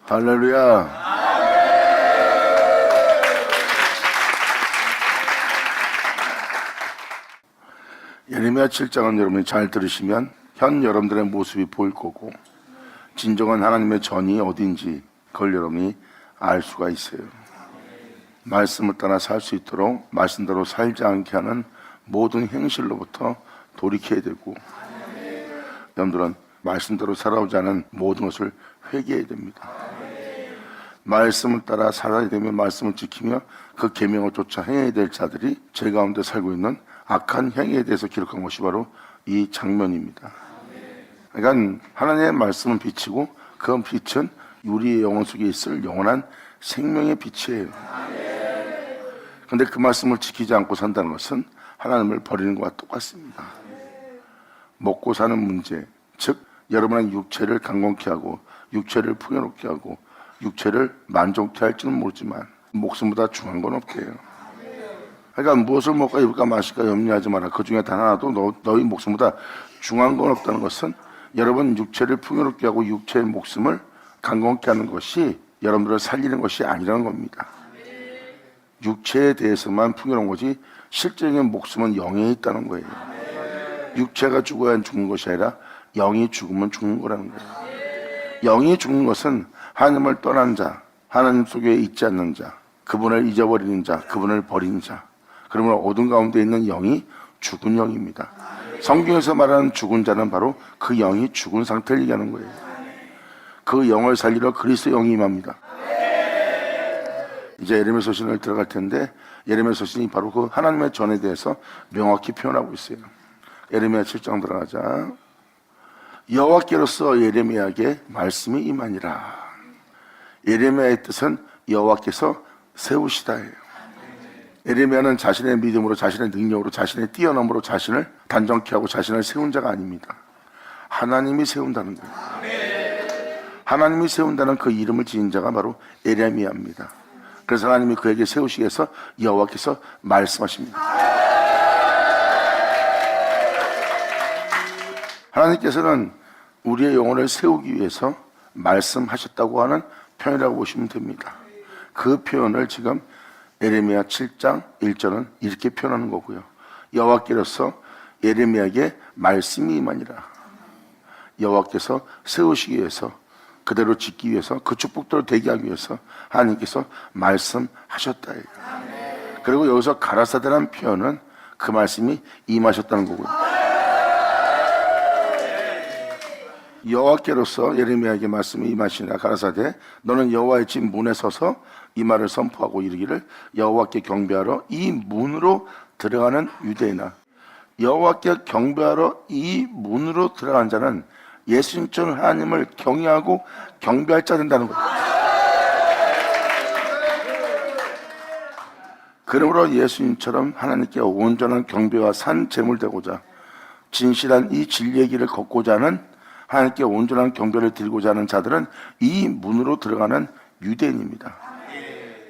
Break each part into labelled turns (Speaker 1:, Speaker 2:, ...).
Speaker 1: 할렐루야. 예레미야 7장은 여러분이 잘 들으시면 현 여러분들의 모습이 보일 거고, 진정한 하나님의 전이 어딘지 그걸 여러분이 알 수가 있어요. 말씀을 따라 살 수 있도록 말씀대로 살지 않게 하는 모든 행실로부터 돌이켜야 되고, 여러분들은 말씀대로 살아오지 않은 모든 것을 회개해야 됩니다. 말씀을 따라 살아야 되며 말씀을 지키며 그 계명을 쫓아 행해야 될 자들이 제 가운데 살고 있는 악한 행위에 대해서 기록한 것이 바로 이 장면입니다. 그러니까 하나님의 말씀은 빛이고 그 빛은 우리의 영혼 속에 있을 영원한 생명의 빛이에요. 그런데 그 말씀을 지키지 않고 산다는 것은 하나님을 버리는 것과 똑같습니다. 먹고 사는 문제, 즉 여러분의 육체를 강건케 하고 육체를 풍요롭게 하고 육체를 만족케 할지는 모르지만 목숨보다 중요한 건 없대요. 그러니까 무엇을 먹을까 입을까 마실까 염려하지 마라. 그 중에 단 하나도 너희 목숨보다 중요한 건 없다는 것은 여러분 육체를 풍요롭게 하고 육체의 목숨을 강건케 하는 것이 여러분들을 살리는 것이 아니라는 겁니다. 육체에 대해서만 풍요로운 거지 실제적인 목숨은 영에 있다는 거예요. 육체가 죽어야 죽는 것이 아니라 영이 죽으면 죽는 거라는 거예요. 영이 죽는 것은 하나님을 떠난 자, 하나님 속에 있지 않는 자, 그분을 잊어버리는 자, 그분을 버리는 자, 그러면 어둠 가운데 있는 영이 죽은 영입니다. 성경에서 말하는 죽은 자는 바로 그 영이 죽은 상태를 얘기하는 거예요. 그 영을 살리러 그리스도 영이 임합니다. 이제 예레미야 서신을 들어갈 텐데, 예레미야 서신이 바로 그 하나님의 전에 대해서 명확히 표현하고 있어요. 예레미야 7장 들어가자. 여호와께로서 예레미야에게 말씀이 임하니라. 예레미야의 뜻은 여호와께서 세우시다예요. 예레미야는 자신의 믿음으로, 자신의 능력으로, 자신의 뛰어남으로 자신을 단정케 하고 자신을 세운 자가 아닙니다. 하나님이 세운다는 거예요. 하나님이 세운다는 그 이름을 지은 자가 바로 예레미야입니다. 그래서 하나님이 그에게 세우시기 위해서 여호와께서 말씀하십니다. 하나님께서는 우리의 영혼을 세우기 위해서 말씀하셨다고 하는 표현이라고 보시면 됩니다. 그 표현을 지금 예레미야 7장 1절은 이렇게 표현하는 거고요. 여호와께로서 예레미야에게 말씀이 임하니라. 여호와께서 세우시기 위해서, 그대로 짓기 위해서, 그 축복대로 되게 하기 위해서 하나님께서 말씀하셨다. 그리고 여기서 가라사대라는 표현은 그 말씀이 임하셨다는 거고요. 여호와께로서 예레미야에게 말씀이 임하시니라. 가라사대 너는 여호와의 집 문에 서서 이 말을 선포하고 이르기를 여호와께 경배하러 이 문으로 들어가는 유대인아. 여호와께 경배하러 이 문으로 들어간 자는 예수님처럼 하나님을 경외하고 경배할 자 된다는 거예요. 그러므로 예수님처럼 하나님께 온전한 경배와 산 제물 되고자 진실한 이 진리의 길을 걷고자 하는, 하나님께 온전한 경배를 드리고자 하는 자들은 이 문으로 들어가는 유대인입니다.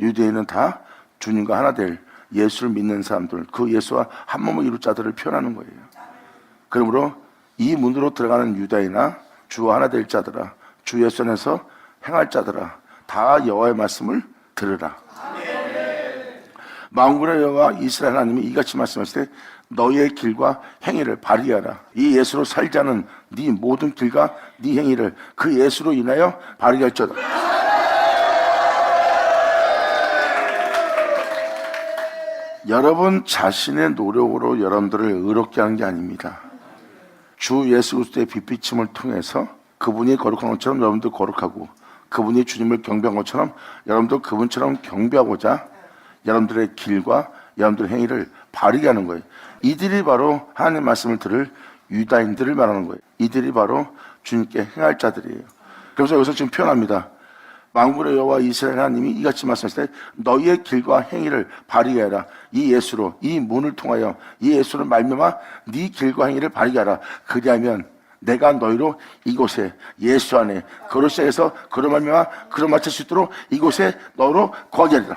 Speaker 1: 유대인은 다 주님과 하나 될 예수를 믿는 사람들, 그 예수와 한 몸을 이룰 자들을 표현하는 거예요. 그러므로 이 문으로 들어가는 유다이나 주와 하나 될 자들아, 주 예수 안에서 행할 자들아, 다 여호와의 말씀을 들으라. 만군의 여호와 이스라엘 하나님이 이같이 말씀하실 때 너희의 길과 행위를 발휘하라. 이 예수로 살자는 네 모든 길과 네 행위를 그 예수로 인하여 발휘할지어다. 여러분 자신의 노력으로 여러분들을 의롭게 하는 게 아닙니다. 주 예수 그리스도의 빛비침을 통해서 그분이 거룩한 것처럼 여러분도 거룩하고, 그분이 주님을 경배한 것처럼 여러분도 그분처럼 경배하고자 여러분들의 길과 여러분들의 행위를 바르게 하는 거예요. 이들이 바로 하나님의 말씀을 들을 유다인들을 말하는 거예요. 이들이 바로 주님께 행할 자들이에요. 그래서 여기서 지금 표현합니다. 만군의 여호와 이스라엘 하나님이 이같이 말씀하실 때 너희의 길과 행위를 바르게 하라. 이 예수로, 이 문을 통하여, 이 예수를 말미암아 네 길과 행위를 바르게 하라. 그리하면 내가 너희로 이곳에 예수 안에 그로 시작해서 그로 말미암아 그로 마칠 수 있도록 이곳에 너로 거하게 하리라.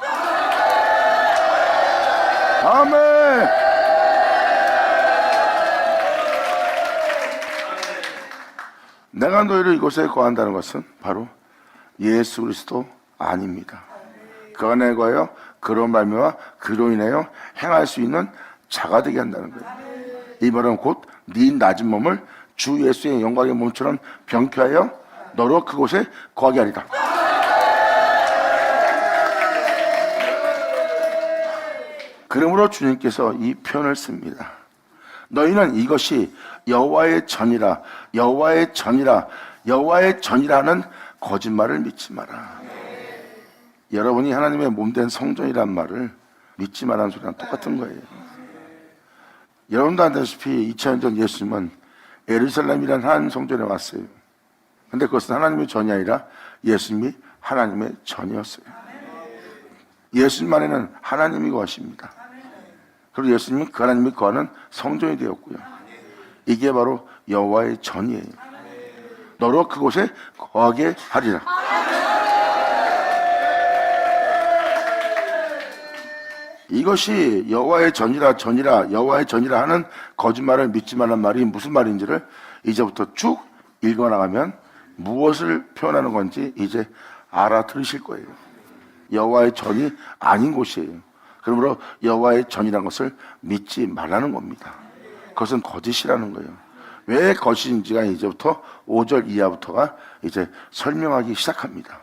Speaker 1: 아멘. 내가 너희를 이곳에 거한다는 것은 바로 예수 그리스도 아닙니다. 그가 내 거예요. 그런 말미와 그로 인하여 행할 수 있는 자가 되게 한다는 거예요. 이 말은 곧 네 낮은 몸을 주 예수의 영광의 몸처럼 병쾌하여 너로 그곳에 거하게 하리라. 그러므로 주님께서 이 표현을 씁니다. 너희는 이것이 여호와의 전이라, 여호와의 전이라, 여호와의 전이라는 거짓말을 믿지 마라. 여러분이 하나님의 몸된 성전이란 말을 믿지 말라는 소리랑 똑같은 거예요. 여러분도 아다시피 2000년 전 예수님은 예루살렘이라는 하나님 성전에 왔어요. 근데 그것은 하나님의 전이 아니라 예수님이 하나님의 전이었어요. 예수님 안에는 하나님이 거하십니다. 그리고 예수님은 그 하나님이 거하는 성전이 되었고요. 이게 바로 여호와의 전이에요. 너로 그곳에 거하게 하리라. 이것이 여호와의 전이라, 전이라, 여호와의 전이라 하는 거짓말을 믿지 말란 말이 무슨 말인지를 이제부터 쭉 읽어나가면 무엇을 표현하는 건지 이제 알아들으실 거예요. 여호와의 전이 아닌 곳이에요. 그러므로 여호와의 전이라는 것을 믿지 말라는 겁니다. 그것은 거짓이라는 거예요. 왜 거짓인지가 이제부터 5절 이하부터가 이제 설명하기 시작합니다.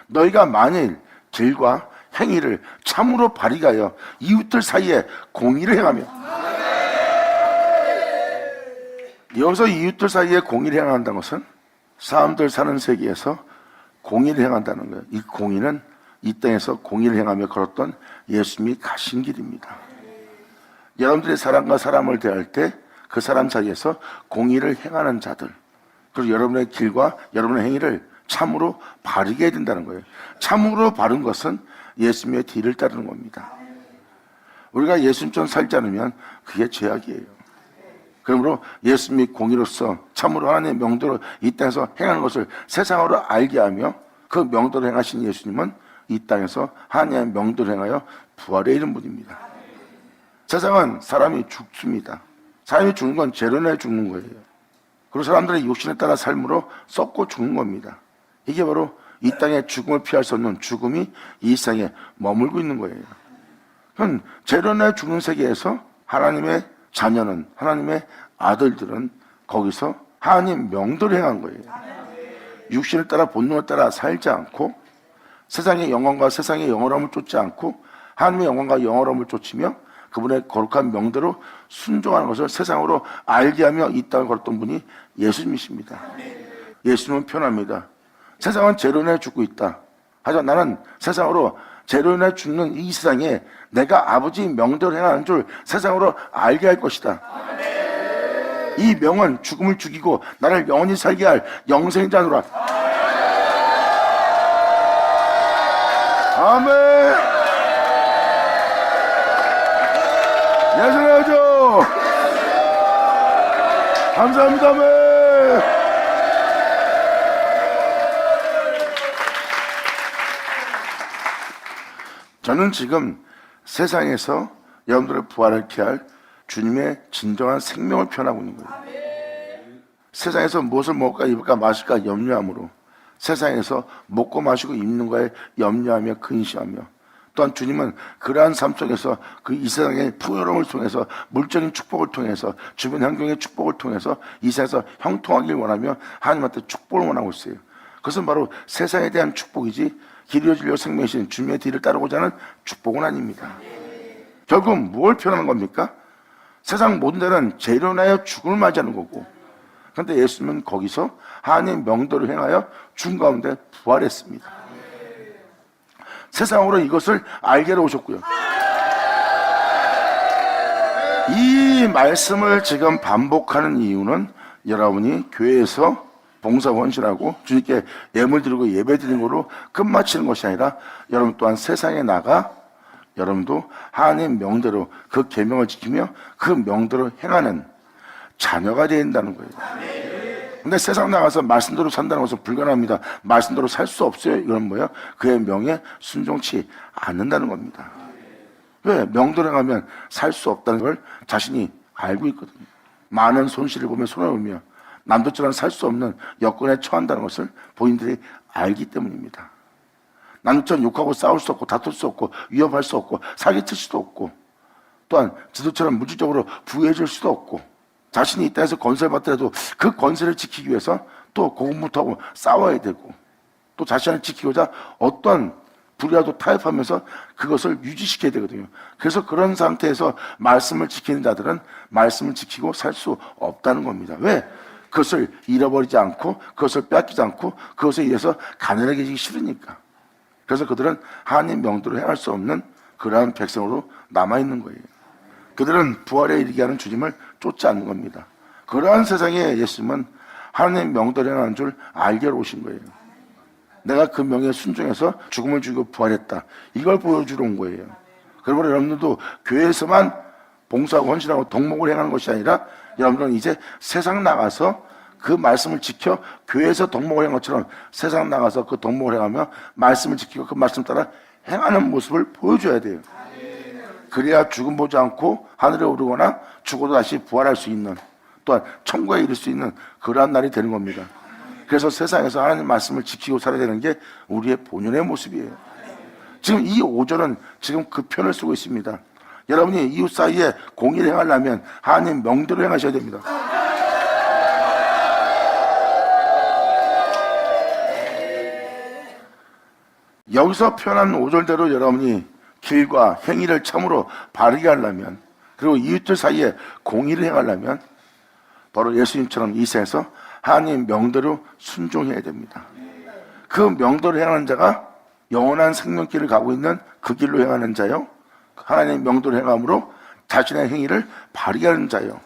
Speaker 1: 너희가 만일 길과 행위를 참으로 발휘하여 이웃들 사이에 공의를 행하며, 여기서 이웃들 사이에 공의를 행한다는 것은 사람들 사는 세계에서 공의를 행한다는 거예요. 이 공의는 이 땅에서 공의를 행하며 걸었던 예수님이 가신 길입니다. 여러분들이 사람과 사람을 대할 때 그 사람 사이에서 공의를 행하는 자들, 그리고 여러분의 길과 여러분의 행위를 참으로 바르게 해야 된다는 거예요. 참으로 바른 것은 예수님의 뒤를 따르는 겁니다. 우리가 예수님처럼 살지 않으면 그게 죄악이에요. 그러므로 예수님이 공의로서 참으로 하나님의 명도로 이 땅에서 행하는 것을 세상으로 알게 하며 그 명도로 행하신 예수님은 이 땅에서 하나님의 명도로 행하여 부활에 이른 분입니다. 세상은 사람이 죽습니다. 사람이 죽는 건 죄로 인해 죽는 거예요. 그리고 사람들의 욕심에 따라 삶으로 썩고 죽는 겁니다. 이게 바로 이 땅에 죽음을 피할 수 없는 죽음이 이 세상에 머물고 있는 거예요. 그럼 죄로 인해 죽는 세계에서 하나님의 자녀는, 하나님의 아들들은 거기서 하나님 명도를 행한 거예요. 육신을 따라 본능을 따라 살지 않고 세상의 영광과 세상의 영원함을 쫓지 않고 하나님의 영광과 영원함을 쫓으며 그분의 거룩한 명대로 순종하는 것을 세상으로 알게 하며 이 땅을 걸었던 분이 예수님이십니다. 예수님은 표현합니다. 세상은 죄로 인해 죽고 있다. 하지만 나는 세상으로 죄로 인해 죽는 이 세상에 내가 아버지 명대로 행하는 줄 세상으로 알게 할 것이다. 이 명은 죽음을 죽이고 나를 영원히 살게 할 영생자노라. 아멘. 예수님이죠. 감사합니다. 아멘. 저는 지금 세상에서 여러분들의 부활을 피할 주님의 진정한 생명을 표현하고 있는 거예요. 세상에서 무엇을 먹을까 입을까 마실까 염려함으로 세상에서 먹고 마시고 입는 거에 염려하며 근심하며 또한 주님은 그러한 삶 속에서 그 이 세상의 풍요로움을 통해서 물적인 축복을 통해서 주변 환경의 축복을 통해서 이 세상에서 형통하길 원하며 하나님한테 축복을 원하고 있어요. 그것은 바로 세상에 대한 축복이지 길이요 진리요 생명이신 주님의 뒤를 따르고자 하는 축복은 아닙니다. 결국 무엇을 표현하는 겁니까? 세상 모든 데는 죄로 인하여 죽음을 맞이하는 거고, 그런데 예수님은 거기서 하나님의 명도를 행하여 죽은 가운데 부활했습니다. 세상으로 이것을 알게 오셨고요. 이 말씀을 지금 반복하는 이유는 여러분이 교회에서 봉사 헌신하고 주님께 예물 드리고 예배 드리는 걸로 끝마치는 것이 아니라 여러분 또한 세상에 나가 여러분도 하나님 명대로 그 계명을 지키며 그 명대로 행하는 자녀가 되어야 된다는 거예요. 근데 세상 나가서 말씀대로 산다는 것은 불가능합니다. 말씀대로 살 수 없어요. 이건 뭐예요? 그의 명에 순종치 않는다는 겁니다. 왜? 명대로 행하면 살 수 없다는 걸 자신이 알고 있거든요. 많은 손실을 보며 손해를 보며 남들처럼 살 수 없는 여건에 처한다는 것을 본인들이 알기 때문입니다. 남처럼 욕하고 싸울 수 없고 다툴 수 없고 위협할 수 없고 사기칠 수도 없고 또한 지도처럼 물질적으로 부유해질 수도 없고 자신이 이 땅에서 권세를 받더라도 그 권세를 지키기 위해서 또 고군분투하고 싸워야 되고 또 자신을 지키고자 어떠한 불이라도 타협하면서 그것을 유지시켜야 되거든요. 그래서 그런 상태에서 말씀을 지키는 자들은 말씀을 지키고 살 수 없다는 겁니다. 왜? 그것을 잃어버리지 않고 그것을 빼앗기지 않고 그것에 의해서 가난해지기 싫으니까. 그래서 그들은 하나님 명도를 행할 수 없는 그러한 백성으로 남아있는 거예요. 그들은 부활에 이르게 하는 주님을 쫓지 않는 겁니다. 그러한 세상에 예수님은 하나님 명도를 행하는 줄 알게 오신 거예요. 내가 그 명에 순종해서 죽음을 죽이고 부활했다. 이걸 보여주러 온 거예요. 그러므로 여러분들도 교회에서만 봉사하고 헌신하고 덕목을 행하는 것이 아니라 여러분들은 이제 세상 나가서 그 말씀을 지켜 교회에서 덕목을 한 것처럼 세상 나가서 그 덕목을 행하며 말씀을 지키고 그 말씀 따라 행하는 모습을 보여줘야 돼요. 그래야 죽음 보지 않고 하늘에 오르거나 죽어도 다시 부활할 수 있는 또한 천국에 이를 수 있는 그러한 날이 되는 겁니다. 그래서 세상에서 하나님 말씀을 지키고 살아야 되는 게 우리의 본연의 모습이에요. 지금 이 5절은 지금 그 편을 쓰고 있습니다. 여러분이 이웃 사이에 공의를 행하려면 하나님 명대로 행하셔야 됩니다. 여기서 표현한 5절대로 여러분이 길과 행위를 참으로 바르게 하려면 그리고 이웃들 사이에 공의를 행하려면 바로 예수님처럼 이 세상에서 하나님 명대로 순종해야 됩니다. 그 명대로 행하는 자가 영원한 생명길을 가고 있는 그 길로 행하는 자요. 하나님 명대로 행함으로 자신의 행위를 바르게 하는 자요.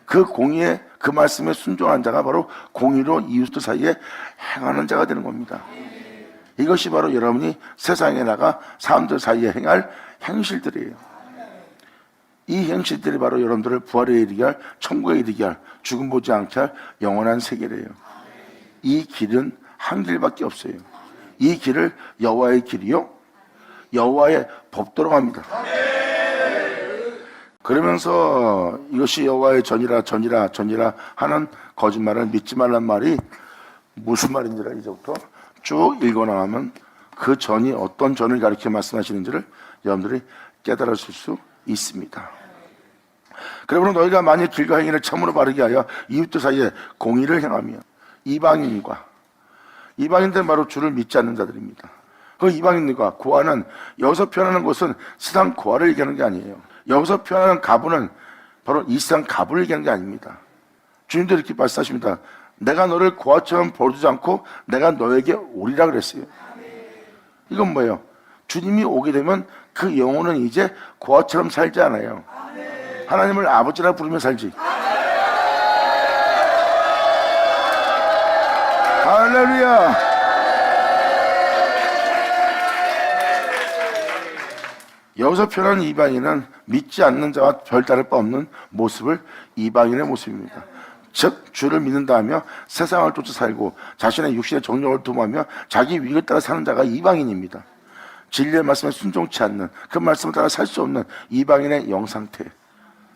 Speaker 1: 그 공의에 그 말씀에 순종한 자가 바로 공의로 이웃들 사이에 행하는 자가 되는 겁니다. 이것이 바로 여러분이 세상에 나가 사람들 사이에 행할 행실들이에요. 이 행실들이 바로 여러분들을 부활에 이르게 할, 천국에 이르게 할, 죽음 보지 않게 할 영원한 세계래요. 이 길은 한 길밖에 없어요. 이 길을 여호와의 길이요 여호와의 법도로 합니다. 그러면서 이것이 여호와의 전이라 하는 거짓말을 믿지 말란 말이 무슨 말인지를 이제부터 쭉 읽어나가면 그 전이 어떤 전을 가리켜 말씀하시는지를 여러분들이 깨달으실 수 있습니다. 그러므로 너희가 만일 길과 행위를 참으로 바르게 하여 이웃들 사이에 공의를 행하며 이방인들은 바로 주를 믿지 않는 자들입니다. 그 이방인들과 고아는 여기서 표현하는 것은 세상 고아를 얘기하는 게 아니에요. 여기서 표현하는 가부는 바로 이 세상 가부를 얘기하는 게 아닙니다. 주님도 이렇게 말씀하십니다. 내가 너를 고아처럼 버려두지 않고 내가 너에게 오리라 그랬어요. 이건 뭐예요? 주님이 오게 되면 그 영혼은 이제 고아처럼 살지 않아요. 하나님을 아버지라 부르며 살지. 할렐루야. 여기서 표현하는 이방인은 믿지 않는 자와 별다를 바 없는 모습을 이방인의 모습입니다. 즉 주를 믿는다 하며 세상을 쫓아 살고 자신의 육신의 정욕을 도모하며 자기 위익을 따라 사는 자가 이방인입니다. 진리의 말씀에 순종치 않는 그 말씀을 따라 살 수 없는 이방인의 영상태,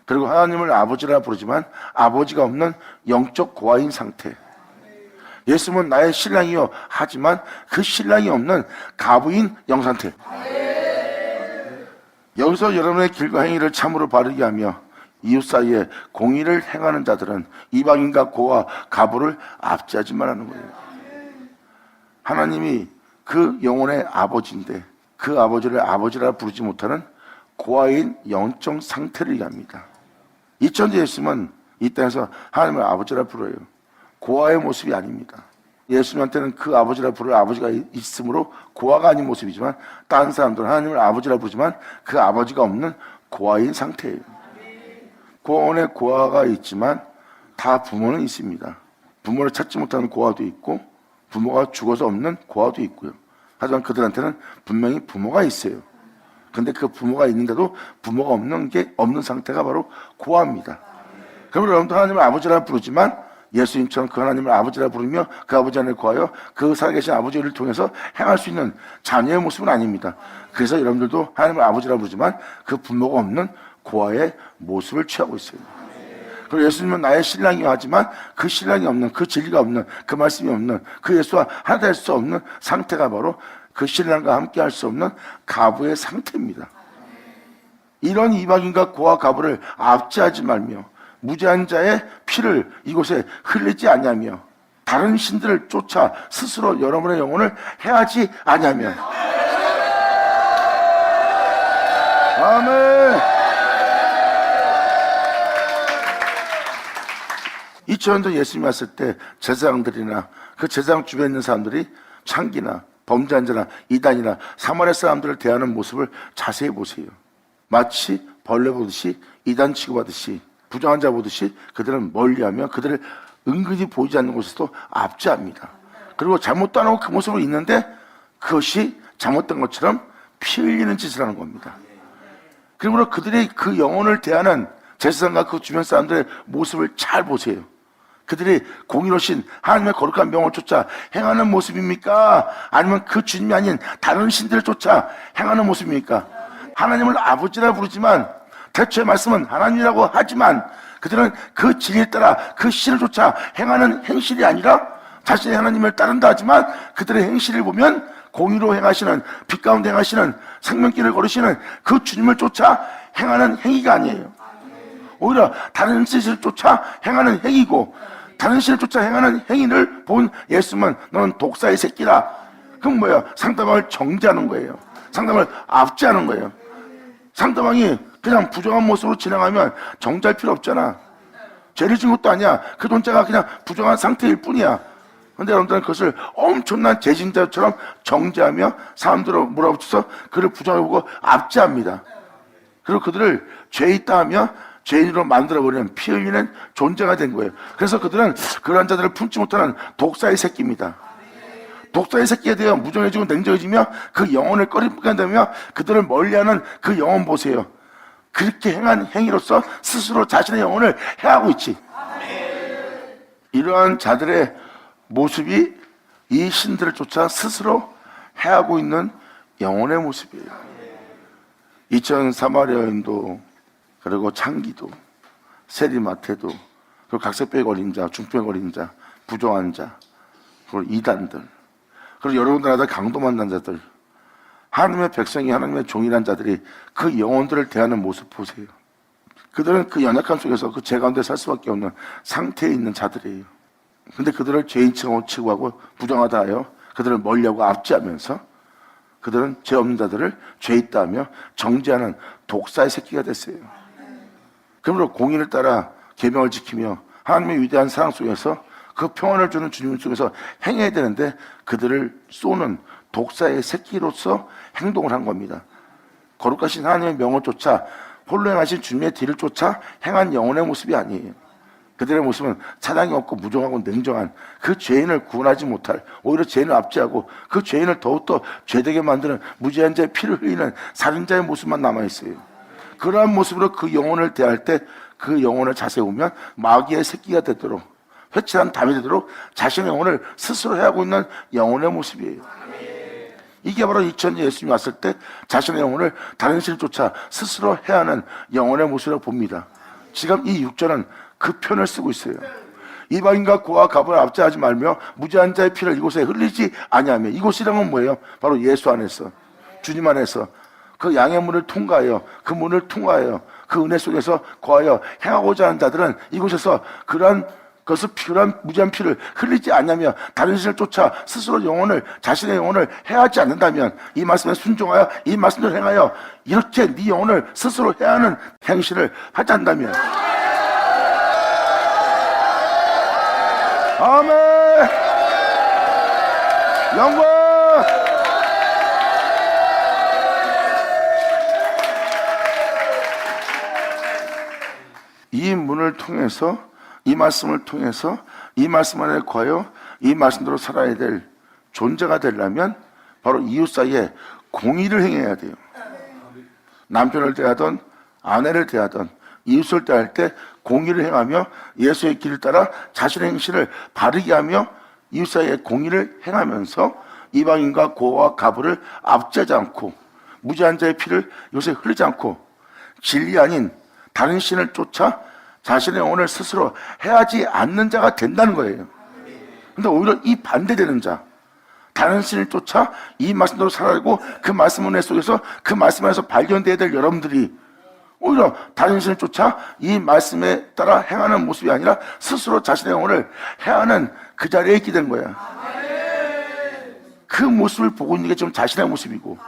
Speaker 1: 그리고 하나님을 아버지라 부르지만 아버지가 없는 영적 고아인 상태. 예수님은 나의 신랑이요 하지만 그 신랑이 없는 가부인 영상태. 여기서 여러분의 길과 행위를 참으로 바르게 하며 이웃 사이에 공의를 행하는 자들은 이방인과 고아 가부를 압제하지 말라는 거예요. 하나님이 그 영혼의 아버지인데 그 아버지를 아버지라 부르지 못하는 고아인 영적 상태를 얘기합니다. 이천지 예수님은 이 땅에서 하나님을 아버지라 불러요. 고아의 모습이 아닙니다. 예수님한테는 그 아버지라 부를 아버지가 있으므로 고아가 아닌 모습이지만 다른 사람들은 하나님을 아버지라 부르지만 그 아버지가 없는 고아인 상태예요. 고아원에 고아가 있지만 다 부모는 있습니다. 부모를 찾지 못하는 고아도 있고 부모가 죽어서 없는 고아도 있고요. 하지만 그들한테는 분명히 부모가 있어요. 근데 그 부모가 있는데도 부모가 없는 상태가 바로 고아입니다. 그러면 여러분도 하나님을 아버지라 부르지만 예수님처럼 그 하나님을 아버지라 부르며 그 아버지 안에 거하여 그 살아계신 아버지를 통해서 행할 수 있는 자녀의 모습은 아닙니다. 그래서 여러분들도 하나님을 아버지라 부르지만 그 부모가 없는 고아의 모습을 취하고 있어요. 그리고 예수님은 나의 신랑이요 하지만 그 신랑이 없는, 그 진리가 없는, 그 말씀이 없는, 그 예수와 하나 될 수 없는 상태가 바로 그 신랑과 함께 할 수 없는 가부의 상태입니다. 이런 이방인과 고아 가부를 압제하지 말며 무죄한 자의 피를 이곳에 흘리지 아니하며 다른 신들을 쫓아 스스로 여러분의 영혼을 해하지 아니하며. 아멘. 2000년 전 예수님이 왔을 때 제사장들이나 그 제사장 주변에 있는 사람들이 창기나 범죄한 자나 이단이나 사마리아 사람들을 대하는 모습을 자세히 보세요. 마치 벌레 보듯이, 이단 취급하듯이, 부정한 자 보듯이 그들은 멀리하며 그들을 은근히 보이지 않는 곳에서도 압제합니다. 그리고 잘못도 안 하고 그 모습으로 있는데 그것이 잘못된 것처럼 피 흘리는 짓을 하는 겁니다. 그러므로 그들이 그 영혼을 대하는 제사장과 그 주변 사람들의 모습을 잘 보세요. 그들이 공의로우신 하나님의 거룩한 명을 쫓아 행하는 모습입니까? 아니면 그 주님이 아닌 다른 신들을 쫓아 행하는 모습입니까? 하나님을 아버지라 부르지만 대초의 말씀은 하나님이라고 하지만 그들은 그 진리에 따라 그 신을 쫓아 행하는 행실이 아니라 자신의 하나님을 따른다 하지만 그들의 행실을 보면 공의로 행하시는, 빛 가운데 행하시는, 생명길을 걸으시는 그 주님을 쫓아 행하는 행위가 아니에요. 오히려 다른 신을 쫓아 행하는 행위고, 다른 신을 쫓아 행하는 행위를 본 예수님은 너는 독사의 새끼라. 그럼 뭐야? 상대방을 정죄하는 거예요. 상대방을 압제하는 거예요. 상대방이 그냥 부정한 모습으로 진행하면 정죄할 필요 없잖아. 죄를 진 것도 아니야. 그 돈자가 그냥 부정한 상태일 뿐이야. 근데 여러분들은 그것을 엄청난 재진자처럼 정죄하며 사람들을 몰아붙여서 그를 부정해보고 압제합니다. 그리고 그들을 죄 있다 하며 죄인으로 만들어버리는 피 흘리는 존재가 된 거예요. 그래서 그들은 그런 자들을 품지 못하는 독사의 새끼입니다. 독사의 새끼에 대해 무정해지고 냉정해지며 그 영혼을 꺼리게 한다며 그들을 멀리하는 그 영혼 보세요. 그렇게 행한 행위로서 스스로 자신의 영혼을 해하고 있지. 이러한 자들의 모습이 이 신들을 쫓아 스스로 해하고 있는 영혼의 모습이에요. 2000 사마리아 여인도, 그리고 창기도, 세리마태도, 그리고 각색병에 걸린 자, 중병에 걸린 자, 부정한 자, 그리고 이단들, 그리고 여러분들 나라 강도 만난 자들, 하나님의 백성이 하나님의 종이란 자들이 그 영혼들을 대하는 모습 보세요. 그들은 그 연약함 속에서 그 죄 가운데 살 수밖에 없는 상태에 있는 자들이에요. 근데 그들을 죄인 취급하고 부정하다 하여 그들을 멀리하고 압제하면서 그들은 죄 없는 자들을 죄 있다 하며 정죄하는 독사의 새끼가 됐어요. 그러므로 공의를 따라 계명을 지키며 하나님의 위대한 사랑 속에서 그 평안을 주는 주님 속에서 행해야 되는데 그들을 쏘는 독사의 새끼로서 행동을 한 겁니다. 거룩하신 하나님의 명을 쫓아 홀로 행하신 주님의 뒤를 쫓아 행한 영혼의 모습이 아니에요. 그들의 모습은 사랑이 없고 무정하고 냉정한 그 죄인을 구원하지 못할, 오히려 죄인을 압제하고 그 죄인을 더욱더 죄되게 만드는 무죄한 자의 피를 흘리는 살인자의 모습만 남아있어요. 그러한 모습으로 그 영혼을 대할 때 그 영혼을 자세히 보면 마귀의 새끼가 되도록, 회칠한 담이 되도록 자신의 영혼을 스스로 해하고 있는 영혼의 모습이에요. 이게 바로 2000년 예수님이 왔을 때 자신의 영혼을 다른 신을 쫓아 스스로 해하는 영혼의 모습이라고 봅니다. 지금 이 6절은 그 표현을 쓰고 있어요. 이방인과 고아 갑을 압제하지 말며 무죄한 자의 피를 이곳에 흘리지 아니하며. 이곳이란 뭐예요? 바로 예수 안에서, 주님 안에서 그 양의 문을 통과하여, 그 문을 통과하여 그 은혜 속에서 거하여 행하고자 하는 자들은 이곳에서 그러한 무죄한 피를 흘리지 않냐며 다른 신을 쫓아 스스로 영혼을, 자신의 영혼을 해하지 않는다면, 이 말씀에 순종하여 이 말씀을 행하여 이렇게 네 영혼을 스스로 해하는 행실을 하지 않는다면, 아멘. 영광. 이 문을 통해서, 이 말씀을 통해서, 이 말씀 안에 거하여 이 말씀대로 살아야 될 존재가 되려면 바로 이웃 사이에 공의를 행해야 돼요. 남편을 대하던 아내를 대하던 이웃을 대할 때 공의를 행하며 예수의 길을 따라 자신의 행실을 바르게 하며 이웃 사이에 공의를 행하면서 이방인과 고아와 가부를 압제하지 않고 무죄한 자의 피를 요새 흘리지 않고 진리 아닌 다른 신을 쫓아 자신의 영혼을 스스로 해하지 않는 자가 된다는 거예요. 근데 오히려 이 반대되는 자, 다른 신을 쫓아 이 말씀대로 살아가고 그 말씀 은혜 속에서 그 말씀 안에서 발견되어야 될 여러분들이 오히려 다른 신을 쫓아 이 말씀에 따라 행하는 모습이 아니라 스스로 자신의 영혼을 해하는 그 자리에 있게 된 거야. 그 모습을 보고 있는 게 지금 자신의 모습이고,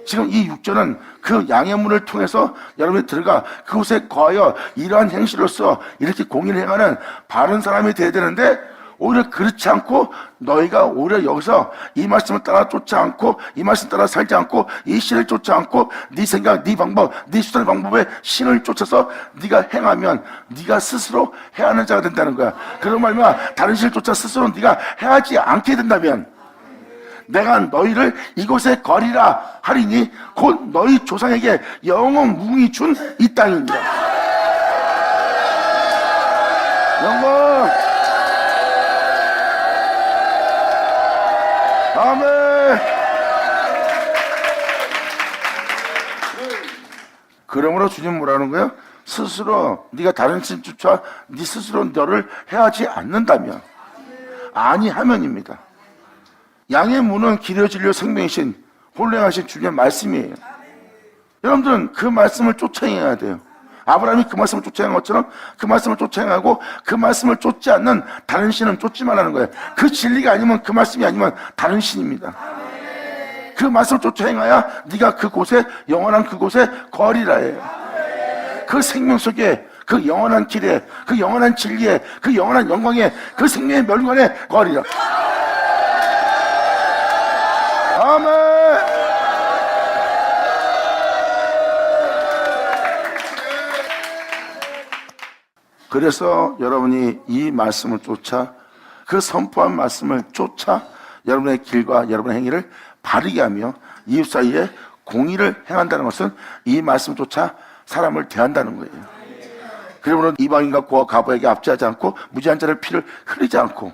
Speaker 1: 지금 이 6절은 그 양의 문을 통해서 여러분이 들어가 그곳에 거하여 이러한 행실로서 이렇게 공의를 행하는 바른 사람이 되어야 되는데, 오히려 그렇지 않고 너희가 오히려 여기서 이 말씀을 따라 쫓지 않고 이 말씀 따라 살지 않고 이 신을 쫓지 않고 네 생각, 네 방법, 네 수단의 방법에 신을 쫓아서 네가 행하면 네가 스스로 해하는 자가 된다는 거야. 그런 말이면 다른 신을 쫓아 스스로 네가 해하지 않게 된다면 내가 너희를 이곳에 거리라 하리니 곧 너희 조상에게 영원 무궁히 준 이 땅입니다. 영원. 아멘. 그러므로 주님 뭐라는 거예요? 스스로 네가 다른 신 쫓아 네 스스로 너를 해하지 않는다면, 아니하면입니다. 양의 문은 길이요 진리요 생명이신 혼령하신 주님의 말씀이에요. 여러분들은 그 말씀을 쫓아행해야 돼요. 아브라함이 그 말씀을 쫓아행한 것처럼 그 말씀을 쫓아행하고 그 말씀을 쫓지 않는 다른 신은 쫓지 말라는 거예요. 그 진리가 아니면, 그 말씀이 아니면 다른 신입니다. 그 말씀을 쫓아행해야 네가 그곳에 영원한 그곳에 거리라예요. 그 생명 속에 그 영원한 길에 그 영원한 진리에 그 영원한 영광에 그 생명의 멸관에 거리라. 아멘. 그래서 여러분이 이 말씀을 쫓아, 그 선포한 말씀을 쫓아 여러분의 길과 여러분의 행위를 바르게 하며 이웃 사이에 공의를 행한다는 것은 이 말씀을 쫓아 사람을 대한다는 거예요. 그러므로 이방인과 고아 가부에게 압제하지 않고 무지한 자를 피를 흘리지 않고,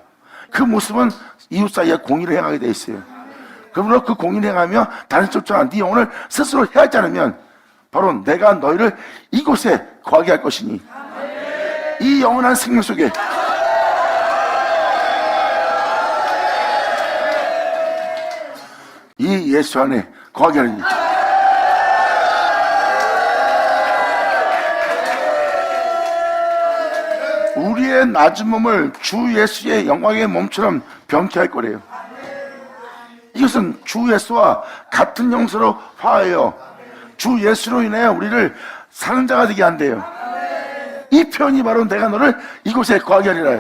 Speaker 1: 그 모습은 이웃 사이에 공의를 행하게 돼 있어요. 그러므로 그 공의를 행하며 다른 쫓아 네 영혼을 스스로 해하지 않으면 바로 내가 너희를 이곳에 거하게 할 것이니 이 영원한 생명 속에 이 예수 안에 거하게 하리니. 우리의 낮은 몸을 주 예수의 영광의 몸처럼 변케 할 거래요. 이것은 주 예수와 같은 형태로 화하여 주 예수로 인해 우리를 사는 자가 되게 한대요. 이 표현이 바로 내가 너를 이곳에 거하게 하리라.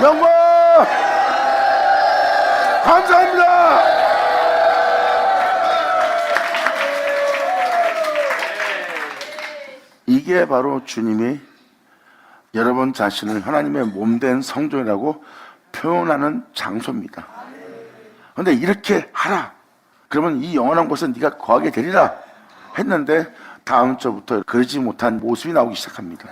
Speaker 1: 영광 감사합니다. 이게 바로 주님이 여러분 자신을 하나님의 몸된 성전이라고 표현하는 장소입니다. 그런데 이렇게 하라, 그러면 이 영원한 곳에 네가 거하게 되리라 했는데 다음 주부터 그러지 못한 모습이 나오기 시작합니다.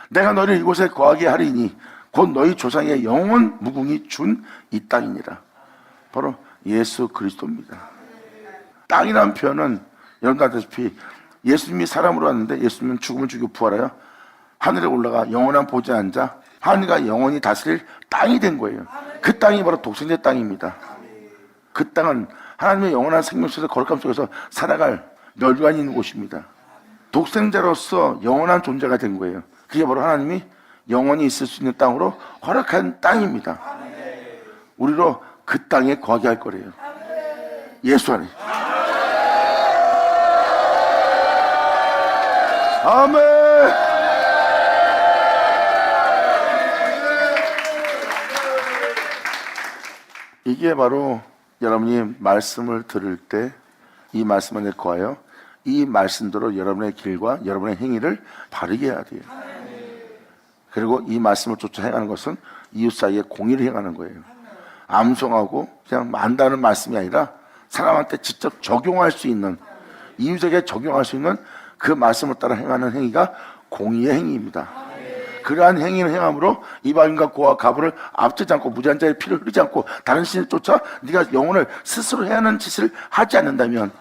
Speaker 1: 내가 너를 이곳에 거하게 하리니 곧 너희 조상의 영원 무궁히 준 이 땅이니라. 바로 예수 그리스도입니다. 땅이라는 표현은 여러분도 아시다시피 예수님이 사람으로 왔는데 예수님은 죽음을 죽이고 부활하여 하늘에 올라가 영원한 보좌에 앉아 하늘과 영원히 다스릴 땅이 된 거예요. 그 땅이 바로 독생자 땅입니다. 그 땅은 하나님의 영원한 생명 속에서 거룩함 속에서 살아갈 멸관이 있는 곳입니다. 독생자로서 영원한 존재가 된 거예요. 그게 바로 하나님이 영원히 있을 수 있는 땅으로 허락한 땅입니다. 우리로 그 땅에 거하게 할 거래요. 예수 안에. 아멘. 이게 바로 여러분이 말씀을 들을 때 이 말씀 안에 거하여 이 말씀대로 여러분의 길과 여러분의 행위를 바르게 해야 돼요. 그리고 이 말씀을 쫓아 행하는 것은 이웃 사이에 공의를 행하는 거예요. 암송하고 그냥 안다는 말씀이 아니라 사람한테 직접 적용할 수 있는, 이웃에게 적용할 수 있는 그 말씀을 따라 행하는 행위가 공의의 행위입니다. 그러한 행위를 행함으로 이방인과 고아 가부를 압제하지 않고 무지한 자의 피를 흐르지 않고 다른 신을 쫓아 네가 영혼을 스스로 해야 하는 짓을 하지 않는다면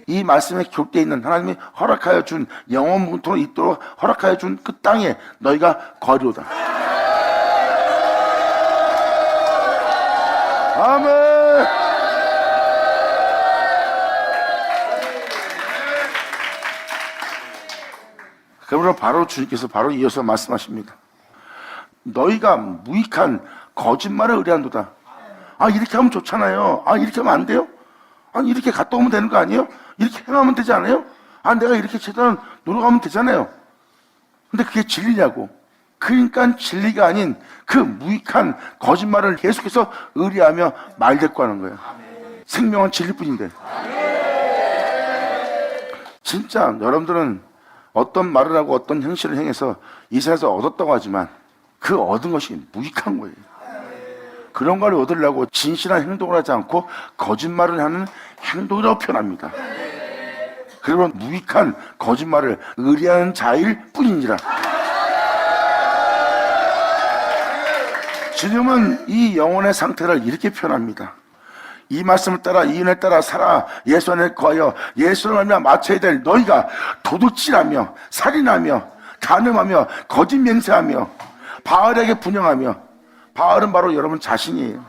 Speaker 1: 이 말씀에 기록되어 있는 하나님이 허락하여 준 영원토록 있도록 허락하여 준 그 땅에 너희가 거리로다. 아멘. 그러므로 바로 주님께서 바로 이어서 말씀하십니다. 너희가 무익한 거짓말을 의뢰한도다. 아, 이렇게 하면 좋잖아요. 아, 이렇게 하면 안 돼요? 아니, 이렇게 갔다 오면 되는 거 아니에요? 이렇게 행하면 되지 않아요? 아, 내가 이렇게 최대한 노력하면 되잖아요. 근데 그게 진리냐고. 그러니까 진리가 아닌 그 무익한 거짓말을 계속해서 의뢰하며 말대꾸 하는 거예요. 생명은 진리뿐인데. 진짜 여러분들은 어떤 말을 하고 어떤 행실을 행해서 이 세상에서 얻었다고 하지만 그 얻은 것이 무익한 거예요. 그런 걸 얻으려고 진실한 행동을 하지 않고 거짓말을 하는 행동이라고 표현합니다. 그러면 무익한 거짓말을 의뢰하는 자일 뿐이니라. 주님은 이 영혼의 상태를 이렇게 표현합니다. 이 말씀을 따라 이 은혜를 따라 살아 예수 안에 거하여 예수를 알며 맞춰야 될 너희가 도둑질하며 살인하며 간음하며 거짓 맹세하며 바알에게 분향하며, 바알은 바로 여러분 자신이에요.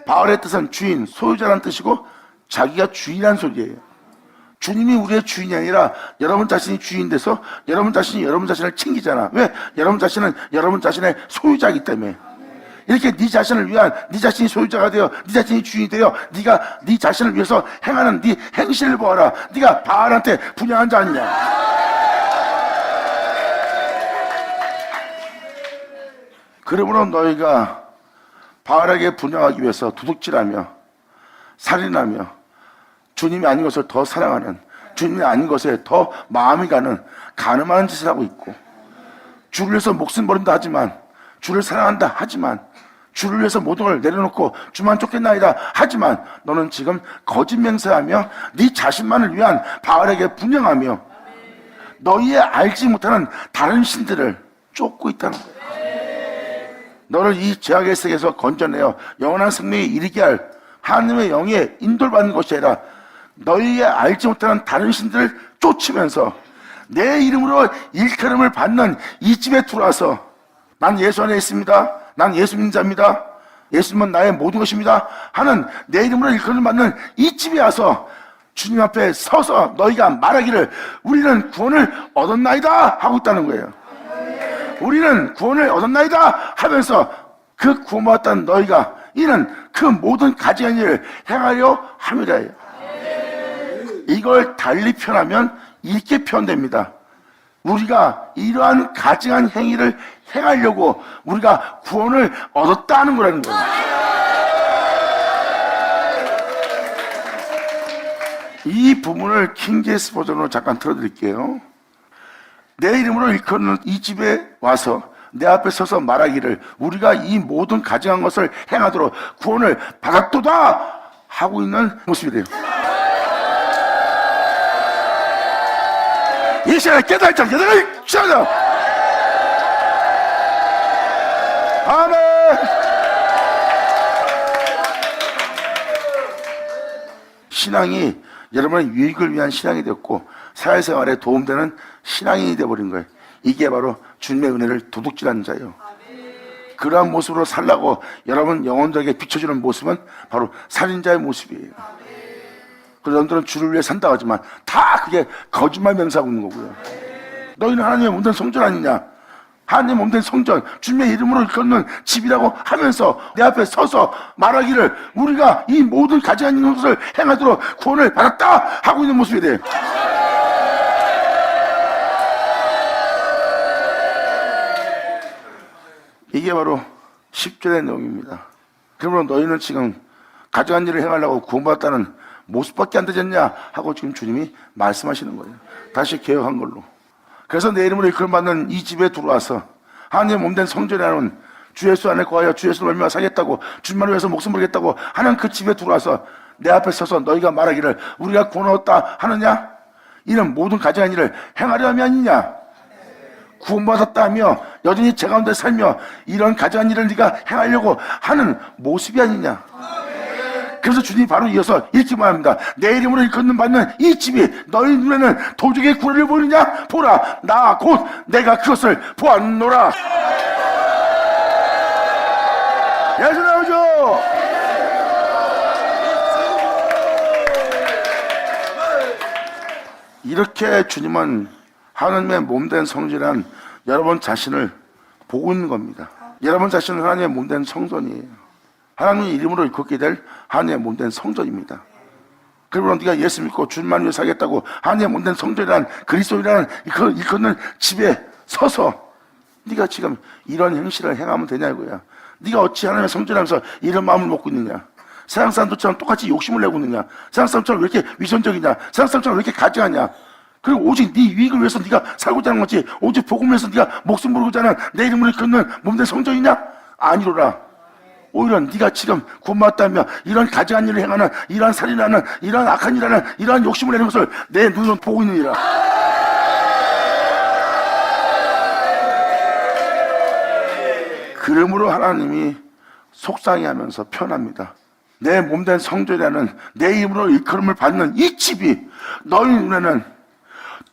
Speaker 1: 바알의 뜻은 주인, 소유자라는 뜻이고 자기가 주인이라는 소리예요. 주님이 우리의 주인이 아니라 여러분 자신이 주인 돼서 여러분 자신이 여러분 자신을 챙기잖아. 왜? 여러분 자신은 여러분 자신의 소유자이기 때문에. 이렇게 네 자신을 위한, 네 자신이 소유자가 되어 네 자신이 주인이 되어 네가 네 자신을 위해서 행하는 네 행실을 보아라. 네가 바알한테 분향한 자 아니냐. 그러므로 너희가 바알에게 분향하기 위해서 도둑질하며 살인하며 주님이 아닌 것을 더 사랑하는, 주님이 아닌 것에 더 마음이 가는 간음하는 짓을 하고 있고, 주를 위해서 목숨 버린다 하지만, 주를 사랑한다 하지만, 주를 위해서 모든 걸 내려놓고 주만 쫓겠나이다 하지만 너는 지금 거짓 맹세하며 네 자신만을 위한 바알에게 분향하며 너희의 알지 못하는 다른 신들을 쫓고 있다는 거예요. 너를 이 죄악의 세계에서 건져내어 영원한 생명에 이르게 할 하나님의 영에 인도를 받는 것이 아니라 너희의 알지 못하는 다른 신들을 쫓으면서 내 이름으로 일컬음을 받는 이 집에 들어와서 난 예수 안에 있습니다, 난 예수 믿는 자입니다, 예수님은 나의 모든 것입니다 하는 내 이름으로 일컬음을 받는 이 집에 와서 주님 앞에 서서 너희가 말하기를 우리는 구원을 얻었나이다 하고 있다는 거예요. 우리는 구원을 얻었나이다 하면서 그 구원받았다는 너희가 이는 그 모든 가증한 일을 행하려 함이라. 이걸 달리 표현하면 이렇게 표현됩니다. 우리가 이러한 가증한 행위를 행하려고 우리가 구원을 얻었다는 거라는 거예요. 이 부분을 킹제스 버전으로 잠깐 틀어드릴게요. 내 이름으로 일컫는 이 집에 와서 내 앞에 서서 말하기를 우리가 이 모든 가증한 것을 행하도록 구원을 받았도다 하고 있는 모습이래요. 이 시간에 깨달자, 깨달자. 아멘. 신앙이 여러분의 유익을 위한 신앙이 되었고 사회생활에 도움되는 신앙인이 되어버린 거예요. 이게 바로 주님의 은혜를 도둑질하는 자예요. 그러한 모습으로 살라고 여러분 영혼들에게 비춰주는 모습은 바로 살인자의 모습이에요. 그래서 여러분들은 주를 위해 산다고 하지만 다 그게 거짓말 맹세하고 있는 거고요. 너희는 하나님의 몸된 성전 아니냐, 하나님의 몸된 성전, 주님의 이름으로 일컫는 집이라고 하면서 내 앞에 서서 말하기를 우리가 이 모든 가증한 것을 행하도록 구원을 받았다 하고 있는 모습이 돼요. 이게 바로 10절의 내용입니다. 그러므로 너희는 지금 가증한 일을 행하려고 구원받았다는 모습밖에 안 되겠냐 하고 지금 주님이 말씀하시는 거예요. 다시 개혁한 걸로. 그래서 내 이름으로 일컬음받는 이 집에 들어와서 하나님의 몸된 성전이라는 주 예수 안에 거하여 주 예수를 얼마나 살겠다고 주님만을 위해서 목숨 버리겠다고 하는 그 집에 들어와서 내 앞에 서서 너희가 말하기를 우리가 구원 얻었다 하느냐? 이는 모든 가증한 일을 행하려 함이 아니냐? 구원받았다 하며 여전히 제 가운데 살며 이런 가증한 일을 네가 행하려고 하는 모습이 아니냐? 그래서 주님이 바로 이어서 이렇게 말합니다. 내 이름으로 일컫는 받는 이 집이 너희 눈에는 도적의 구원을 보이느냐? 보라, 나 곧 내가 그것을 보았노라. 예수 나오죠? 이렇게 주님은 하나님의 몸된 성전이란 여러분 자신을 보고 있는 겁니다. 여러분 자신은 하나님의 몸된 성전이에요. 하나님의 이름으로 일컫게 될 하나님의 몸된 성전입니다. 그러므로 네가 예수 믿고 주님만 위해 살겠다고 하나님의 몸된 성전이란 그리스도이라는 일컫는 집에 서서 네가 지금 이런 행실을 행하면 되냐 이거야. 네가 어찌 하나님의 성전하면서 이런 마음을 먹고 있느냐? 세상 사람들처럼 똑같이 욕심을 내고 있느냐? 세상 사람처럼 왜 이렇게 위선적이냐? 세상 사람처럼 왜 이렇게 가증하냐? 그리고 오직 네 유익을 위해서 네가 살고자 하는 거지, 오직 복음을 위해서 네가 목숨 부르고자 하는 내 이름을 일컫는 몸된 성전이냐? 아니로라. 오히려 네가 지금 구원받았다며 이런 가증한 일을 행하는, 이러한 살인하는, 이러한 악한 일하는, 이러한 욕심을 내는 것을 내 눈으로 보고 있느니라. 그러므로 하나님이 속상해하면서 편합니다. 내 몸된 성전이라는 내 이름으로 일컬음을 받는 이 집이 너희 눈에는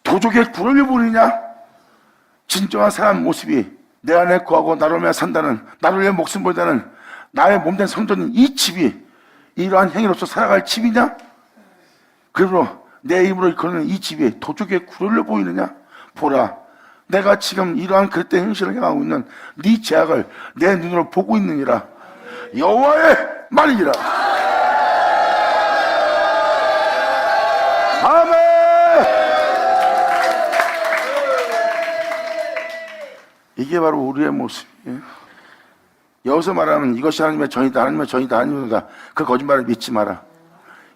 Speaker 1: 도적의 구원을 보느냐? 진정한 사람 모습이 내 안에 거하고 나를 위해 산다는, 나를 위해 목숨 걸다는 나의 몸된 성전인 이 집이 이러한 행위로서 살아갈 집이냐? 그러므로 내 이름으로 일컬는 이 집이 도적의 구원을 보이느냐? 보라, 내가 지금 이러한 그릇된 행실을 행하고 있는 네 죄악을 내 눈으로 보고 있느니라. 여호와의 말이니라. 아멘. 이게 바로 우리의 모습이에요. 여기서 말하면 이것이 하나님의 전이다, 하나님의 전이다, 하나님의 그 거짓말을 믿지 마라.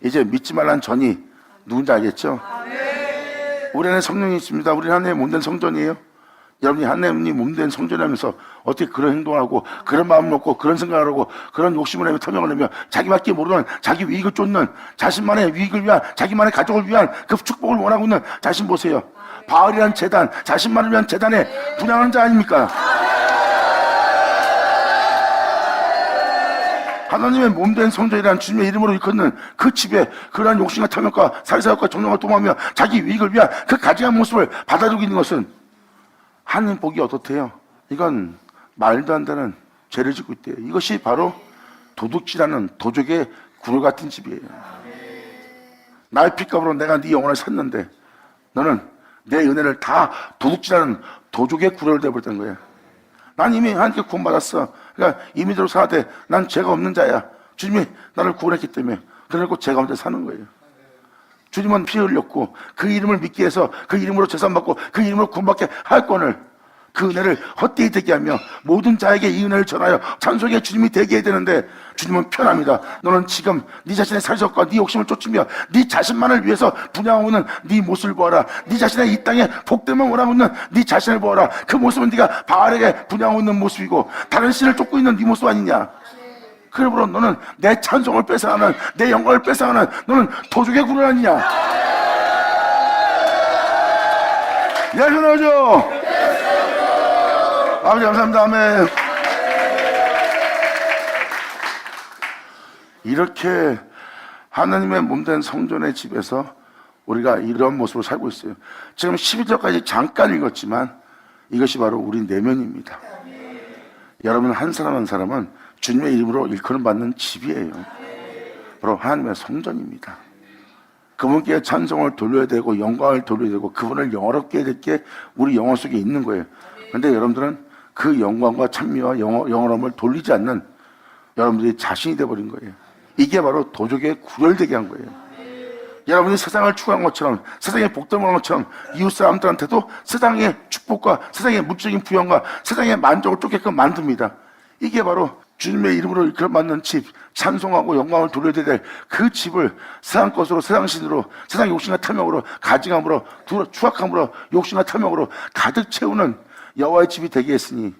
Speaker 1: 이제 믿지 말라는 전이 누군지 알겠죠? 우리 안에 성령이 있습니다. 우리 하나님의 몸된 성전이에요. 여러분이 하나님이 몸된 성전하면서 어떻게 그런 행동하고 그런 마음을 먹고 그런 생각을 하고 그런 욕심을 내며 탐욕을 내며 자기밖에 모르는 자기 위익을 쫓는, 자신만의 위익을 위한, 자기만의 가족을 위한 그 축복을 원하고 있는 자신 보세요. 바알이란 재단, 자신만을 위한 재단에 분양하는 자 아닙니까? 하나님의 몸된 성전이라는 주님의 이름으로 일컫는 그 집에 그러한 욕심과 탐욕과 살사욕과 정욕을 도모하며 자기 위익을 위한 그 가증한 모습을 받아들이고 있는 것은 하나님 보기 어떻대요? 이건 말도 안 되는 죄를 짓고 있대요. 이것이 바로 도둑질하는 도적의 구를 같은 집이에요. 나의 핏값으로 내가 네 영혼을 샀는데 너는 내 은혜를 다 도둑질하는 도적의 구를 되어버렸다는 거예요. 난 이미 하나님께 구원받았어. 그러니까 임의대로 살아야 돼. 난 죄가 없는 자야. 주님이 나를 구원했기 때문에. 그래놓고 죄 가운데 사는 거예요. 주님은 피 흘렸고 그 이름을 믿기 위해서 그 이름으로 재산받고 그 이름으로 구원받게 할 권을, 그 은혜를 헛되이 되게 하며 모든 자에게 이 은혜를 전하여 찬송의 주님이 되게 해야 되는데 주님은 편합니다. 너는 지금 네 자신의 살석과 네 욕심을 쫓으며 네 자신만을 위해서 분양하고 있는 네 모습을 보아라. 네 자신의 이 땅에 복됨을 원하고 있는 네 자신을 보아라. 그 모습은 네가 바알에게 분양하고 있는 모습이고 다른 신을 쫓고 있는 네 모습 아니냐? 그러므로 너는 내 찬송을 뺏어가는, 내 영광을 뺏어가는 너는 도적의 구를 아니냐? 예수 나오죠? 아버지 감사합니다. 아멘. 이렇게 하나님의 몸된 성전의 집에서 우리가 이런 모습으로 살고 있어요. 지금 12절까지 잠깐 읽었지만 이것이 바로 우리 내면입니다. 여러분 한 사람 한 사람은 주님의 이름으로 일컬음 받는 집이에요. 바로 하나님의 성전입니다. 그분께 찬송을 돌려야 되고 영광을 돌려야 되고 그분을 영화롭게 해야 될 게 우리 영혼 속에 있는 거예요. 그런데 여러분들은 그 영광과 찬미와 영원함을 돌리지 않는 여러분들이 자신이 되어버린 거예요. 이게 바로 도적의 구별되게 한 거예요. 여러분이 세상을 추구한 것처럼, 세상의 복됨을 한 것처럼 이웃 사람들한테도 세상의 축복과 세상의 물질적인 부영과 세상의 만족을 쫓게끔 만듭니다. 이게 바로 주님의 이름으로 일컬음받는 집, 찬송하고 영광을 돌려야 될 그 집을 세상 것으로, 세상 신으로, 세상 욕심과 탐욕으로, 가증함으로, 추악함으로, 욕심과 탐욕으로 가득 채우는 여호와의 집이 되게 했으니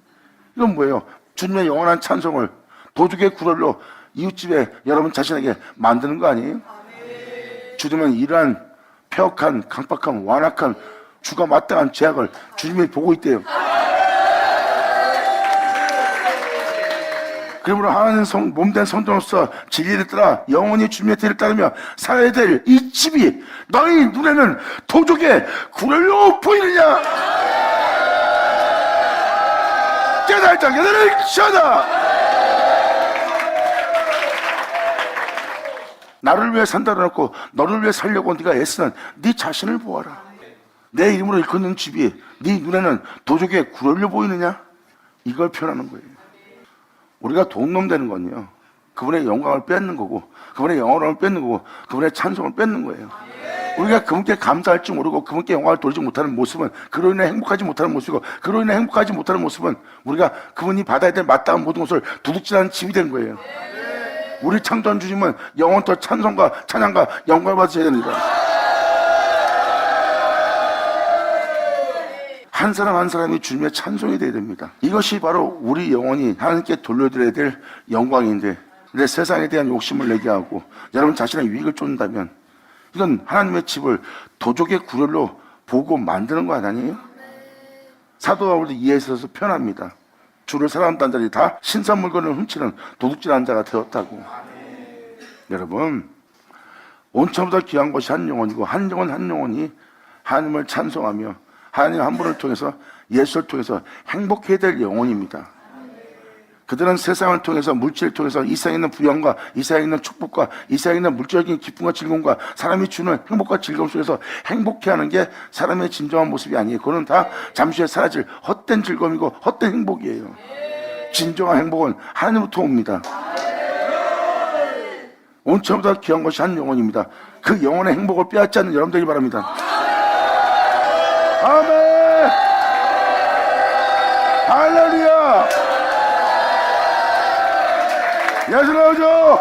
Speaker 1: 이건 뭐예요? 주님의 영원한 찬송을 도둑의 구걸로 이웃집에 여러분 자신에게 만드는 거 아니에요? 주님은 이러한 폐역한, 강박한, 완악한, 주가 마땅한 죄악을 주님이 보고 있대요. 그러므로 하나님 몸된 성도로서 진리를 따라 영원히 주님의 뒤를 따르며 살아야 될 이 집이 너희 눈에는 도적의 굴로 보이느냐? 깨달자 깨달으시다. 나를 위해 산다고 해놓고 너를 위해 살려고 네가 애쓰는 네 자신을 보아라. 내 이름으로 일컫는 집이 네 눈에는 도적의 굴로 보이느냐? 이걸 표현하는 거예요. 우리가 돈놈 되는 건요, 그분의 영광을 뺏는 거고, 그분의 영광을 뺏는 거고, 그분의 찬송을 뺏는 거예요. 우리가 그분께 감사할 줄 모르고 그분께 영광을 돌리지 못하는 모습은, 그로 인해 행복하지 못하는 모습이고, 그로 인해 행복하지 못하는 모습은 우리가 그분이 받아야 될 마땅한 모든 것을 도둑질하는 집이 된 거예요. 우리 창조한 주님은 영원토록 찬송과 찬양과 영광을 받으셔야 됩니다. 한 사람 한 사람이 주님의 찬송이 되어야 됩니다. 이것이 바로 우리 영혼이 하나님께 돌려드려야 될 영광인데, 내 세상에 대한 욕심을 내게 하고 여러분 자신의 유익을 쫓는다면 이건 하나님의 집을 도적의 구렬로 보고 만드는 거 아니에요? 사도 바울도 이에 있어서 표현합니다. 주를 사랑한다는 자들이 다 신선 물건을 훔치는 도둑질하는 자가 되었다고. 여러분, 온천보다 귀한 것이 한 영혼이고, 한 영혼 한 영혼이 하나님을 찬송하며 하나님 한 분을 통해서, 예수를 통해서 행복해야 될 영혼입니다. 그들은 세상을 통해서, 물질을 통해서 이 세상에 있는 부영과 이 세상에 있는 축복과 이 세상에 있는 물질적인 기쁨과 즐거움과 사람이 주는 행복과 즐거움 속에서 행복해하는 게 사람의 진정한 모습이 아니에요. 그거는 다 잠시에 사라질 헛된 즐거움이고 헛된 행복이에요. 진정한 행복은 하나님부터 옵니다. 온천보다 귀한 것이 한 영혼입니다. 그 영혼의 행복을 빼앗지 않는 여러분들이 바랍니다. 아멘! 할렐루야! 예수 나오죠!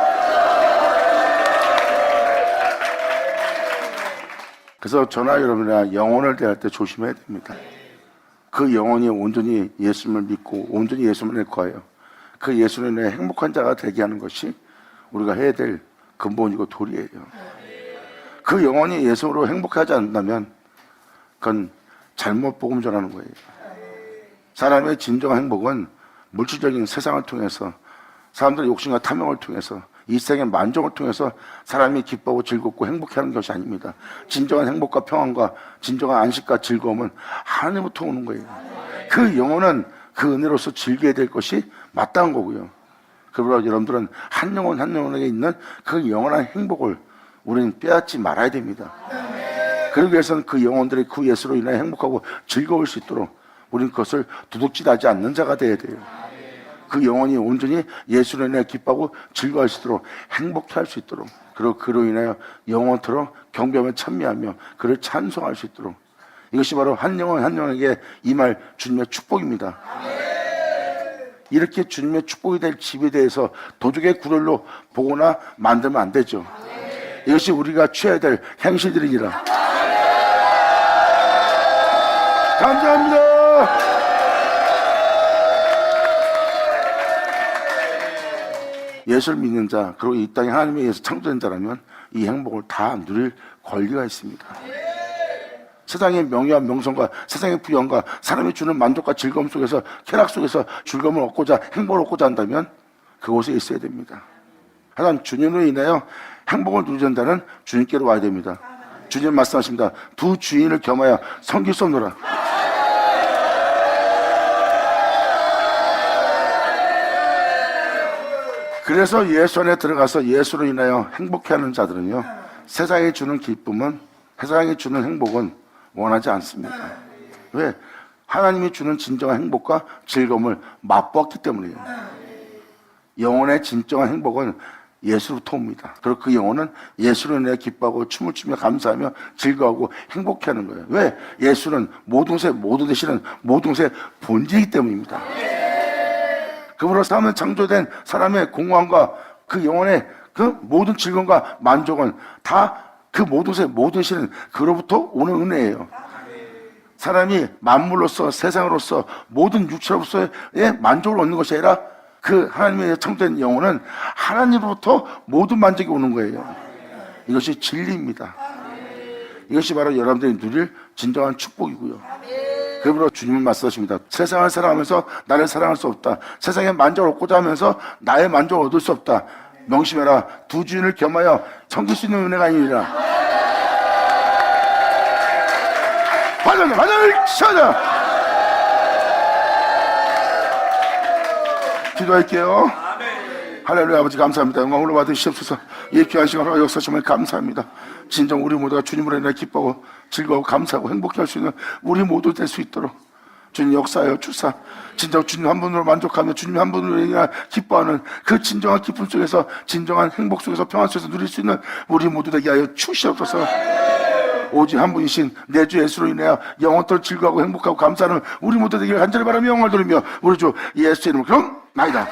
Speaker 1: 그래서 저나 여러분이나 영혼을 대할 때 조심해야 됩니다. 그 영혼이 온전히 예수님을 믿고 온전히 예수님을 구하여 그 예수님의 행복한 자가 되게 하는 것이 우리가 해야 될 근본이고 도리예요. 그 영혼이 예수로 행복하지 않는다면 그건 잘못 복음 전하는 거예요. 사람의 진정한 행복은 물질적인 세상을 통해서, 사람들의 욕심과 탐욕을 통해서, 이 세상의 만족을 통해서 사람이 기뻐하고 즐겁고 행복해하는 것이 아닙니다. 진정한 행복과 평안과 진정한 안식과 즐거움은 하나님부터 오는 거예요. 그 영혼은 그 은혜로서 즐겨야 될 것이 마땅한 거고요. 그러므로 여러분들은 한 영혼 한 영혼에게 있는 그 영원한 행복을 우리는 빼앗지 말아야 됩니다. 그러기 위해서는 그 영혼들이 그 예수로 인해 행복하고 즐거울 수 있도록 우리는 그것을 도둑질하지 않는 자가 되어야 돼요. 그 영혼이 온전히 예수로 인해 기뻐하고 즐거워할 수 있도록, 행복해 할 수 있도록, 그리고 그로 인하여 영원토록 경배하며 찬미하며 그를 찬송할 수 있도록, 이것이 바로 한 영혼 한 영혼에게 임할 주님의 축복입니다. 이렇게 주님의 축복이 될 집에 대해서 도적의 구렬로 보거나 만들면 안 되죠. 이것이 우리가 취해야 될 행실들이니라. 감사합니다. 예수를 믿는 자, 그리고 이 땅에 하나님에 의해서 창조된 자라면 이 행복을 다 누릴 권리가 있습니다. 세상의 명예와 명성과 세상의 부영과 사람이 주는 만족과 즐거움 속에서, 쾌락 속에서 즐거움을 얻고자, 행복을 얻고자 한다면 그곳에 있어야 됩니다. 하지만 주님으로 인하여 행복을 누리는 자는 주님께로 와야 됩니다. 주님 말씀하십니다. 두 주인을 겸하여 섬길 수 없노라. 그래서 예수 안에 들어가서 예수로 인하여 행복해하는 자들은요, 세상에 주는 기쁨은, 세상에 주는 행복은 원하지 않습니다. 왜? 하나님이 주는 진정한 행복과 즐거움을 맛보았기 때문이에요. 영혼의 진정한 행복은 예수로부터 옵니다. 그리고 그 영혼은 예수로 인해 기뻐하고 춤을 추며 감사하며 즐거워하고 행복해하는 거예요. 왜? 예수는 모든 것의 모두 되시는 모든 것의 본질이기 때문입니다. 그분으로 사람은 창조된 사람의 공허함과 그 영혼의 그 모든 즐거움과 만족은 다 그 모든 것의 모든 시는 그로부터 오는 은혜예요. 사람이 만물로서, 세상으로서, 모든 육체로서의 만족을 얻는 것이 아니라 그 하나님의 창조된 영혼은 하나님으로부터 모든 만족이 오는 거예요. 이것이 진리입니다. 이것이 바로 여러분들이 누릴 진정한 축복이고요. 그러므로 주님은 말씀하십니다. 세상을 사랑하면서 나를 사랑할 수 없다. 세상의 만족을 얻고자 하면서 나의 만족을 얻을 수 없다. 명심해라. 두 주인을 겸하여 섬길 수 있는 은혜가 아니니라. 받아라 시하자. 기도할게요. 할렐루야. 아버지 감사합니다. 영광으로 받으시옵소서. 이 귀한 시간으로 역사심을 감사합니다. 진정 우리 모두가 주님으로 인해 기뻐하고 즐거워 감사하고 행복해 할 수 있는 우리 모두 될 수 있도록 주님 역사하여 주사. 진정 주님 한 분으로 만족하며 주님 한 분으로 인해 기뻐하는 그 진정한 기쁨 속에서 진정한 행복 속에서 평안 속에서 누릴 수 있는 우리 모두 되게 하여 주시옵소서. 오직 한 분이신 내 주 예수로 인하여 영원토록 즐거워하고 행복하고 감사하는 우리 모두 되기를 간절히 바라며 영광을 돌리며 우리 주 예수의 이름으로 그럼 나이다.